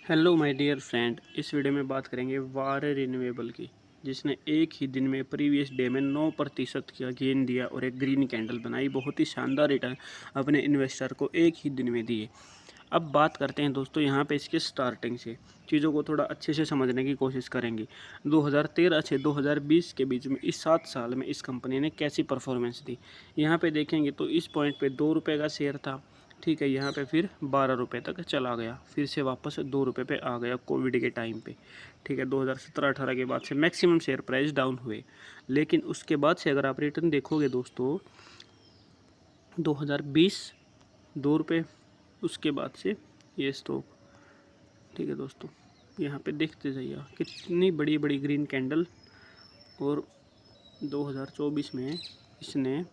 Hello my dear friend, इस video में बात करेंगे वारे रिन्यूएबल की, जिसने एक ही दिन में प्रीवियस डे में 9% का गेन दिया और एक ग्रीन कैंडल बनाई। बहुत ही शानदार रिटर्न अपने इन्वेस्टर को एक ही दिन में दिए। अब बात करते हैं दोस्तों यहाँ पे इसके स्टार्टिंग से, चीज़ों को थोड़ा अच्छे से समझने की कोशिश करेंगे। 2013 से 2020 के बीच में इस 7 साल में इस कंपनी ने कैसी परफॉर्मेंस दी, यहाँ पे देखेंगे तो इस पॉइंट पे 2 रुपये का शेयर था। ठीक है, यहाँ पे फिर 12 रुपये तक चला गया, फिर से वापस 2 रुपये पे आ गया कोविड के टाइम पे। ठीक है, 2017-18 के बाद से मैक्सिमम शेयर प्राइस डाउन हुए, लेकिन उसके बाद से अगर आप रिटर्न देखोगे दोस्तों 2020 2 रुपये, उसके बाद से ये स्टॉक। ठीक है दोस्तों, यहाँ पे देखते जाइए कितनी बड़ी बड़ी ग्रीन कैंडल, और 2024 में इसने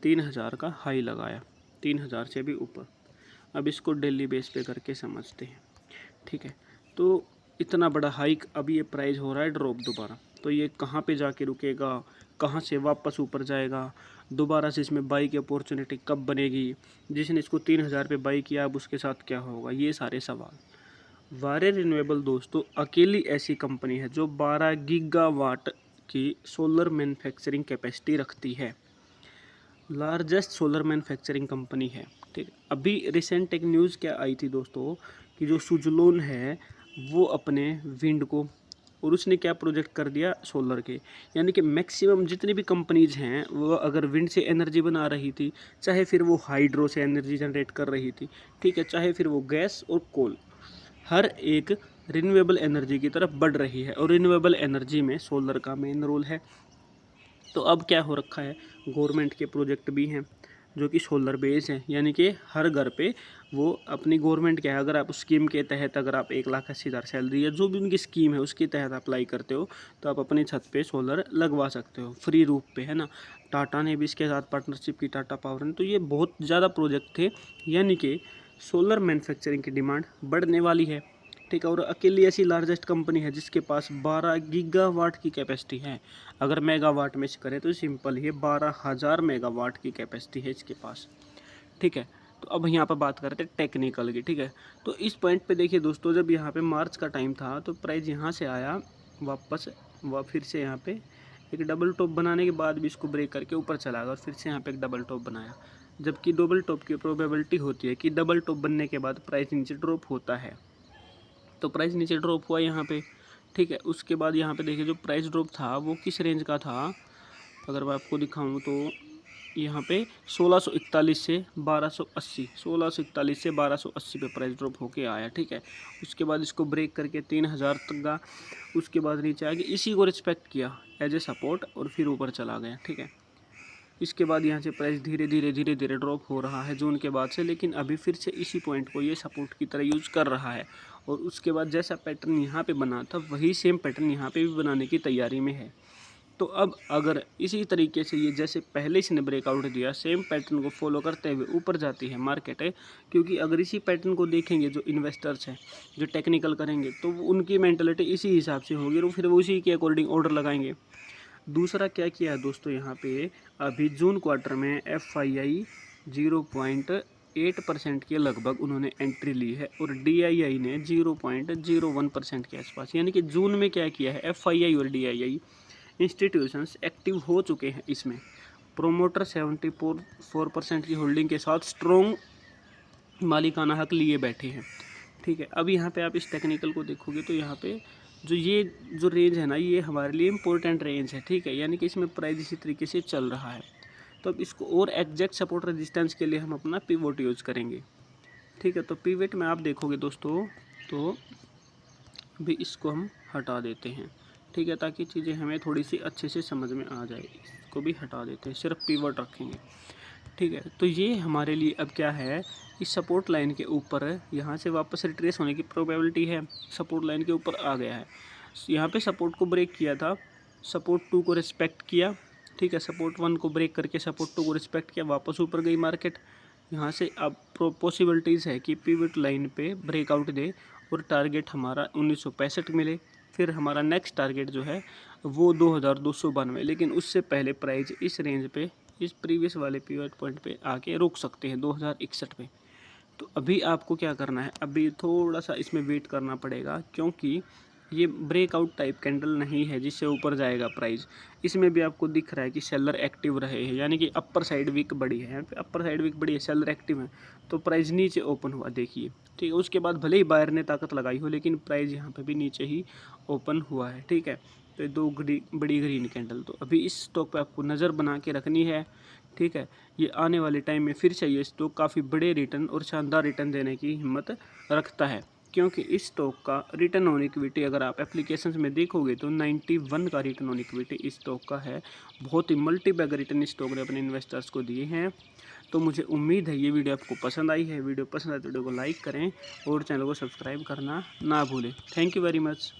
3000 का हाई लगाया, 3000 से भी ऊपर। अब इसको डेली बेस पे करके समझते हैं। ठीक है, तो इतना बड़ा हाइक, अब ये प्राइस हो रहा है ड्रॉप दोबारा, तो ये कहाँ पे जाके रुकेगा, कहाँ से वापस ऊपर जाएगा, दोबारा से इसमें बाई की अपॉर्चुनिटी कब बनेगी, जिसने इसको 3000 पे बाई किया अब उसके साथ क्या होगा, ये सारे सवाल। वारे रिन्यूएबल दोस्तों अकेली ऐसी कंपनी है जो 12 गीगावाट की सोलर मैन्युफैक्चरिंग कैपेसिटी रखती है, लार्जेस्ट सोलर मैन्युफैक्चरिंग कंपनी है। ठीक, अभी रिसेंट एक न्यूज़ क्या आई थी दोस्तों कि जो सुजलोन है वो अपने विंड को, और उसने क्या प्रोजेक्ट कर दिया सोलर के, यानी कि मैक्सिमम जितनी भी कंपनीज हैं वो अगर विंड से एनर्जी बना रही थी, चाहे फिर वो हाइड्रो से एनर्जी जनरेट कर रही थी, ठीक है, चाहे फिर वो गैस और कोल, हर एक रिन्यूएबल एनर्जी की तरफ बढ़ रही है, और रिन्यूएबल एनर्जी में सोलर का मेन रोल है। तो अब क्या हो रखा है, गवर्नमेंट के प्रोजेक्ट भी हैं जो कि सोलर बेस हैं, यानी कि हर घर पे वो अपनी गवर्नमेंट क्या है, अगर आप उस स्कीम के तहत अगर आप 1,80,000 सैलरी या जो भी उनकी स्कीम है उसके तहत अप्लाई करते हो तो आप अपनी छत पे सोलर लगवा सकते हो फ्री रूप पे, है ना। टाटा ने भी इसके साथ पार्टनरशिप की, टाटा पावर ने, तो ये बहुत ज़्यादा प्रोजेक्ट थे, यानी कि सोलर मैन्युफैक्चरिंग की डिमांड बढ़ने वाली है। ठीक है, और अकेली ऐसी लार्जेस्ट कंपनी है जिसके पास 12 गीगावाट की कैपेसिटी है। अगर मेगावाट में से करें तो सिंपल ही 12,000 मेगावाट की कैपेसिटी है इसके पास। ठीक है, तो अब यहाँ पर बात करते हैं टेक्निकल की। ठीक है, तो इस पॉइंट पे देखिए दोस्तों, जब यहाँ पे मार्च का टाइम था तो प्राइस यहाँ से आया वापस, फिर से यहाँ पे एक डबल टॉप बनाने के बाद भी इसको ब्रेक करके ऊपर चला गया, और फिर से यहाँ पे एक डबल टॉप बनाया, जबकि डबल टॉप की प्रोबेबिलिटी होती है कि डबल टॉप बनने के बाद प्राइस नीचे ड्रॉप होता है। तो प्राइस नीचे ड्रॉप हुआ यहाँ पे। ठीक है, उसके बाद यहाँ पे देखिए जो प्राइस ड्रॉप था वो किस रेंज का था, अगर मैं आपको दिखाऊँ तो यहाँ पे 1641 से 1280, 1641 से 1280 पे प्राइस ड्रॉप होके आया। ठीक है, उसके बाद इसको ब्रेक करके 3000 तक गया, उसके बाद नीचे आ गया, इसी को रिस्पेक्ट किया एज ए सपोर्ट और फिर ऊपर चला गया। ठीक है, इसके बाद यहाँ से प्राइस धीरे धीरे ड्रॉप हो रहा है जून के बाद से, लेकिन अभी फिर से इसी पॉइंट को ये सपोर्ट की तरह यूज़ कर रहा है, और उसके बाद जैसा पैटर्न यहाँ पे बना था वही सेम पैटर्न यहाँ पे भी बनाने की तैयारी में है। तो अब अगर इसी तरीके से ये जैसे पहले इसने ब्रेकआउट दिया सेम पैटर्न को फॉलो करते हुए ऊपर जाती है मार्केट है, क्योंकि अगर इसी पैटर्न को देखेंगे जो इन्वेस्टर्स हैं जो टेक्निकल करेंगे तो उनकी मेंटलिटी इसी हिसाब से होगी, और फिर वो उसी के अकॉर्डिंग ऑर्डर लगाएंगे। दूसरा क्या किया है दोस्तों, यहाँ पे अभी जून क्वार्टर में FII 0.8% के लगभग उन्होंने एंट्री ली है, और DII ने 0.01% के आसपास, यानी कि जून में क्या किया है, FII और DII इंस्टीट्यूशंस एक्टिव हो चुके हैं इसमें। प्रोमोटर 74% की होल्डिंग के साथ स्ट्रॉन्ग मालिकाना हक लिए बैठे हैं। ठीक है, अब यहाँ पे आप इस टेक्निकल को देखोगे तो यहाँ पे ये जो रेंज है ना, ये हमारे लिए इम्पोर्टेंट रेंज है। ठीक है, यानी कि इसमें प्राइस इसी तरीके से चल रहा है, तो अब इसको और एग्जैक्ट सपोर्ट रेजिस्टेंस के लिए हम अपना पिवोट यूज़ करेंगे। ठीक है, तो पिवट में आप देखोगे दोस्तों तो भी इसको हम हटा देते हैं। ठीक है, ताकि चीज़ें हमें थोड़ी सी अच्छे से समझ में आ जाए, इसको भी हटा देते हैं, सिर्फ पिवट रखेंगे। ठीक है, तो ये हमारे लिए अब क्या है, इस सपोर्ट लाइन के ऊपर यहाँ से वापस रिट्रेस होने की प्रोबेबिलिटी है, सपोर्ट लाइन के ऊपर आ गया है, यहाँ पे सपोर्ट को ब्रेक किया था, सपोर्ट 2 को रिस्पेक्ट किया। ठीक है, सपोर्ट 1 को ब्रेक करके सपोर्ट 2 को रिस्पेक्ट किया, वापस ऊपर गई मार्केट। यहाँ से अब पॉसिबिलिटीज़ है कि पिवट लाइन पे ब्रेकआउट दे और टारगेट हमारा 1965 मिले, फिर हमारा नेक्स्ट टारगेट जो है वो 2292, लेकिन उससे पहले प्राइस इस रेंज पे, इस प्रीवियस वाले पिवट पॉइंट पे आके रुक सकते हैं 2061 पे। तो अभी आपको क्या करना है, अभी थोड़ा सा इसमें वेट करना पड़ेगा, क्योंकि ये ब्रेकआउट टाइप कैंडल नहीं है जिससे ऊपर जाएगा प्राइस। इसमें भी आपको दिख रहा है कि सेलर एक्टिव रहे हैं, यानी कि अपर साइड वीक बड़ी है, यहाँ पे अपर साइड वीक बड़ी है, सेलर एक्टिव है, तो प्राइस नीचे ओपन हुआ देखिए, ठीक है। उसके बाद भले ही बायर ने ताकत लगाई हो, लेकिन प्राइस यहाँ पे भी नीचे ही ओपन हुआ है, ठीक है। तो ये दो बड़ी ग्रीन कैंडल, तो अभी इस स्टॉक पे आपको नज़र बना के रखनी है, ठीक है। ये आने वाले टाइम में फिर से ये स्टॉक काफ़ी बड़े रिटर्न और शानदार रिटर्न देने की हिम्मत रखता है, क्योंकि इस स्टॉक का रिटर्न ऑन इक्विटी अगर आप एप्लीकेशंस में देखोगे तो 91 का रिटर्न ऑन इक्विटी इस स्टॉक का है। बहुत ही मल्टी बैग रिटर्न इस स्टॉक ने अपने इन्वेस्टर्स को दिए हैं। तो मुझे उम्मीद है ये वीडियो आपको पसंद आई है। वीडियो पसंद आए तो वीडियो को लाइक करें और चैनल को सब्सक्राइब करना ना भूलें। Thank you very much.